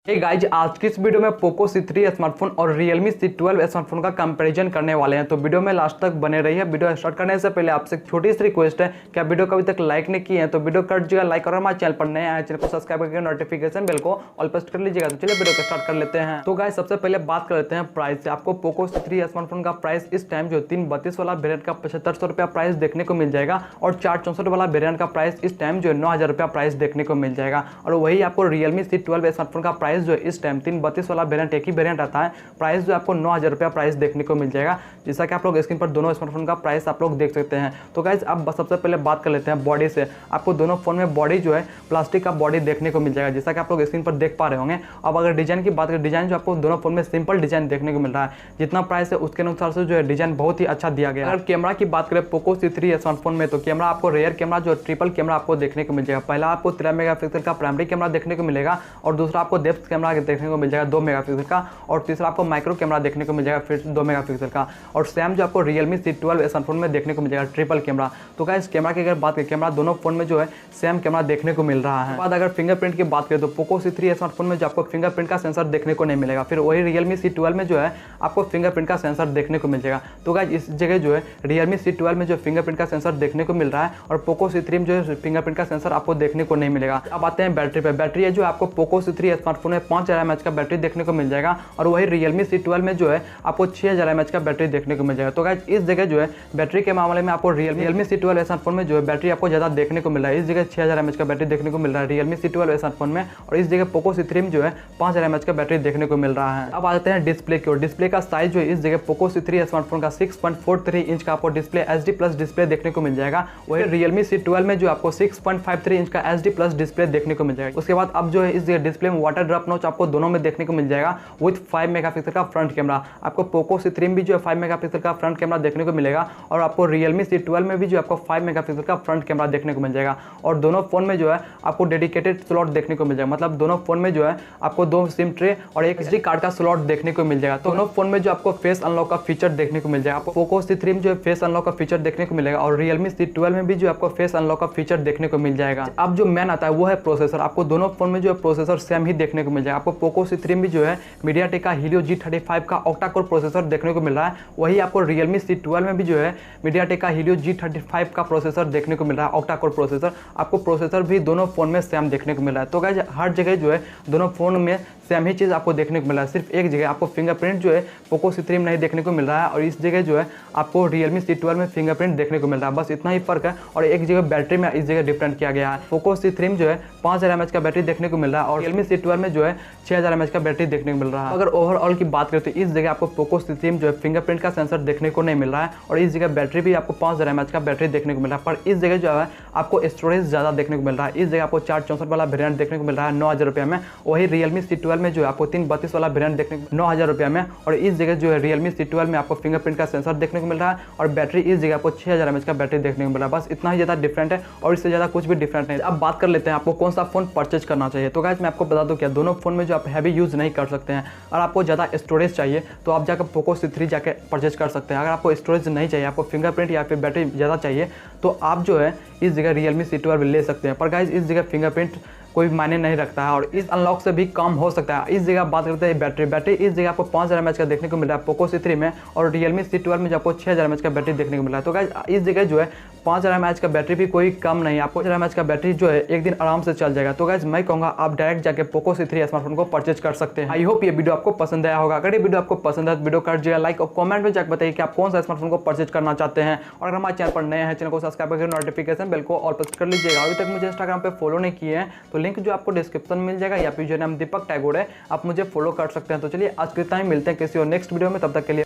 Hey guys, आज की इस वीडियो में पोको C3 स्मार्टफोन और Realme C12 स्मार्टफोन का कंपैरिजन करने वाले हैं। तो वीडियो में लास्ट तक बने रहिए। वीडियो स्टार्ट करने से पहले आपसे एक छोटी सी रिक्वेस्ट है कि आप वीडियो को अभी तक लाइक नहीं किए हैं तो वीडियो कर दीजिएगा लाइक, और हमारे चैनल पर नए आए चैनल को सब्सक्राइब करके नोटिफिकेशन बेल को ऑल प्रेस कर लीजिएगा। तो चलिए वीडियो को स्टार्ट कर लेते हैं। तो गाइज, सबसे पहले बात कर लेते हैं प्राइस से। आपको पोको C3 स्मार्टफोन का प्राइस इस टाइम जो 332 वाला वेरियंट का 7500 रुपया प्राइस देखने को मिल जाएगा, और 464 वाला वेरियंट का प्राइस इस टाइम जो 9000 रुपया प्राइस देखने को मिल जाएगा। और वही आपको Realme C12 स्मार्टफोन का प्राइस जो इस टाइम 332 वाला वेरिएंट एक ही वेरिएंट आता है, प्राइस जो आपको 9000 रुपया प्राइस देखने को मिल जाएगा। जैसा कि आप लोग स्क्रीन पर दोनों स्मार्टफोन का प्राइस आप लोग देख सकते हैं। तो गाइस, अब सबसे पहले बात कर लेते हैं बॉडी से। आपको दोनों फोन में बॉडी जो है प्लास्टिक का बॉडी देखने को मिल जाएगा, जैसा कि आप लोग स्क्रीन पर देख पा रहे होंगे। अब अगर डिजाइन की बात करें, डिजाइन जो आपको दोनों फोन में सिंपल डिजाइन देखने को मिल रहा है। जितना प्राइस है उसके अनुसार से जो है डिजाइन बहुत ही अच्छा दिया गया है। अगर कैमरा की बात करें पोको C3 स्मार्टफोन में, तो कैमरा आपको रेयर कैमरा जो ट्रिपल कैमरा आपको देखने को मिल जाएगा। पहला आपको 13 मेगापिक्सल का प्राइमरी कैमरा देखने को मिलेगा, और दूसरा आपको डेप्थ कैमरा देखने को मिल जाएगा 2 मेगापिक्सल का, और तीसरा आपको माइक्रो कैमरा देखने को मिल जाएगा फिर 2 मेगापिक्सल का। और सेम जो आपको Realme C12 स्मार्टफोन में देखने को मिल जाएगा ट्रिपल कैमरा। तो गाइस, कैमरा की अगर बात करें, कैमरा दोनों फोन में जो है सेम कैमरा देखने को मिल रहा है। बाद अगर फिंगरप्रिंट की बात करें तो पोको C3 स्मार्टफोन में जो आपको फिंगरप्रिंट का सेंसर देखने को नहीं मिलेगा, फिर वही Realme C12 में जो है आपको फिंगरप्रिंट का सेंसर देखने को मिल जाएगा। तो गाइस, इस जगह जो है Realme C12 में जो फिंगरप्रिंट का सेंसर देखने को मिल रहा है, और पोको C3 में जो है फिंगरप्रिंट का सेंसर आपको देखने को नहीं मिलेगा। अब आते हैं बैटरी पे। बैटरी है जो आपको पोको C3 स्मार्टफोन में 5000 mAh का बैटरी देखने को मिल जाएगा, और वही Realme C12 में जो है आपको 6000 mAh का बैटरी देखने को मिल जाएगा। तो गाइस, इस जगह जो है बैटरी के मामले में आपको Realme C12 स्मार्टफोन में जो है बैटरी आपको ज़्यादा देखने को मिल रहा है। इस जगह 6000 mAh का बैटरी देखने को मिल रहा है Realme C12 स्मार्टफोन में, और इस जगह पोको C3 में जो है 5000 mAh का बैटरी देखने को मिल रहा है। अब आ जाते हैं डिस्प्ले की ओर। डिस्प्ले का साइज जो है इस जगह पोको C3 स्मार्टफोन का 6.43 इंच का आपको डिस्प्ले HD प्लस डिस्प्ले देखने को मिल जाएगा। वही Realme C12 में जो आपको 6.53 इंच का HD प्लस डिस्प्ले देखने को मिल जाएगा। उसके बाद अब जो है इस जगह डिस्प्ले में वाटर ड्रॉप नॉच आपको दोनों में देखने को मिल जाएगा, विथ 5 मेगापिक्सल का फ्रंट कैमरा। आपको पोको C3 में भी जो है 5 मेगापिक्सल का फ्रंट कैमरा देखने को मिलेगा, और आपको Realme C12 में भी जो आपको 5 मेगापिक्सल का फ्रंट कैमरा देखने को मिल जाएगा। और दोनों फोन में जो है आपको डेडिकेटेड स्लॉट देखने को मिल जाएगा, मतलब दोनों फोन में जो है आपको 2 सिम ट्रे और एक SD कार्ड का स्लॉट देखने को मिल जाएगा। तो दोनों फोन में जो आपको फेस अनलॉक का फीचर देखने को मिल जाएगा। आपको पोको C3 में जो है फेस अनलॉक का फीचर देखने को मिलेगा, और Realme C12 में भी जो आपको फेस अनलॉक का फीचर देखने को मिल जाएगा। अब जो मेन आता है वो है प्रोसेसर। आपको दोनों फोन में जो है प्रोसेसर सेम ही देखने को मिल जाएगा। आपको पोको C3 में जो है मीडियाटेक का Helio G35 का ऑक्टा कोर प्रोसेसर देखने को मिल रहा है, वही आपको Realme C12 में भी जो है मीडियाटेक का Helio G35 का प्रोसेसर देखने को मिल रहा है, ऑक्टा कोर प्रोसेसर। आपको प्रोसेसर भी दोनों फोन में सेम देखने को मिल रहा है। तो गाइस, हर जगह जो है दोनों फोन में सेम ही चीज़ आपको देखने को मिल रहा है। सिर्फ एक जगह आपको फिंगरप्रिंट जो है पोको C3 में नहीं देखने को मिल रहा है, और इस जगह जो है आपको Realme C12 में फिंगरप्रिंट देखने को मिल रहा है। बस इतना ही फर्क है, और एक जगह बैटरी में इस जगह डिफरेंट किया गया है। पोको C3 में जो है 5000 mAh का बैटरी देखने को मिल रहा है, और Realme C12 में जो है 6000 mAh का बैटरी देखने को मिल रहा है। अगर ओवरऑल की बात करें तो इस जगह आपको पोको C3 में जो है फिंगरप्रिंट का सेंसर देखने को नहीं मिल रहा है, और इस जगह बैटरी भी आपको 5000 mAh का बैटरी देखने को मिल रहा है। पर इस जगह जो है आपको स्टोरेज ज़्यादा देखने को मिल रहा है। इस जगह आपको 464 वाला वेरिएंट देखने को मिल रहा है 9000 रुपये में, वही Realme C12 में जो है आपको 332 वाला वेरिएंट देखने को 9000 रुपये में, और इस जगह जो है Realme C12 में आपको फिंगरप्रिंट का सेंसर देखने को मिल रहा है, और बैटरी इस जगह आपको 6000 mAh का बैटरी देखने को मिल रहा है। बस इतना ही ज़्यादा डिफरेंट है, और इससे ज़्यादा कुछ भी डिफरेंट नहीं। अब बात कर लेते हैं आपको कौन सा फोन परचेज करना चाहिए। तो गाइस, मैं आपको बता दूं क्या दोनों फोन में जो आप हैवी यूज़ नहीं कर सकते हैं। और आपको ज़्यादा स्टोरेज चाहिए तो आप जाकर पोको C3 जाके परचेज कर सकते हैं। अगर आपको स्टोरेज नहीं चाहिए, आपको फिंगरप्रिंट या फिर बैटरी ज़्यादा चाहिए, तो आप जो है इस जगह Realme C12 ले सकते हैं। पर गाइस, इस जगह फिंगरप्रिंट कोई मायने नहीं रखता है, और इस अनलॉक से भी कम हो सकता है। इस जगह बात करते हैं बैटरी इस जगह आपको 5000 mAh का देखने को मिल रहा है पोको C3 में, और Realme C12 में जो आपको 6000 mAh का बैटरी देखने को मिल रहा है। तो गाइस, इस जगह जो है 5000 mAh का बैटरी भी कोई कम नहीं है। आपको 5000 mAh का बैटरी जो है एक दिन आराम से चल जाएगा। तो गाइस, मैं कहूँगा आप डायरेक्ट जाके पोको C3 स्मार्टफोन को परचेज कर सकते हैं। आई होप ये वीडियो आपको पसंद आया होगा। अगर ये वीडियो आपको पसंद है तो वीडियो कर दीजिएगा लाइक, और कमेंट में जाकर बताइए कि आप कौन सा स्मार्टफोन को परचेज करना चाहते हैं। और अगर हमारे चैनल पर नए हैं, चैनल को सब्सक्राइब करके नोटिफिकेशन बेल को ऑल प्रेस कर लीजिएगा। अभी तक मुझे इंस्टाग्राम पे फॉलो नहीं किए हैं तो लिंक जो आपको डिस्क्रिप्शन मिल जाएगा, या फिर जो नाम दीपक टैगोर है, आप मुझे फॉलो कर सकते हैं। तो चलिए आज के इतना ही, मिलते हैं किसी और नेक्स्ट वीडियो में। तब तक के लिए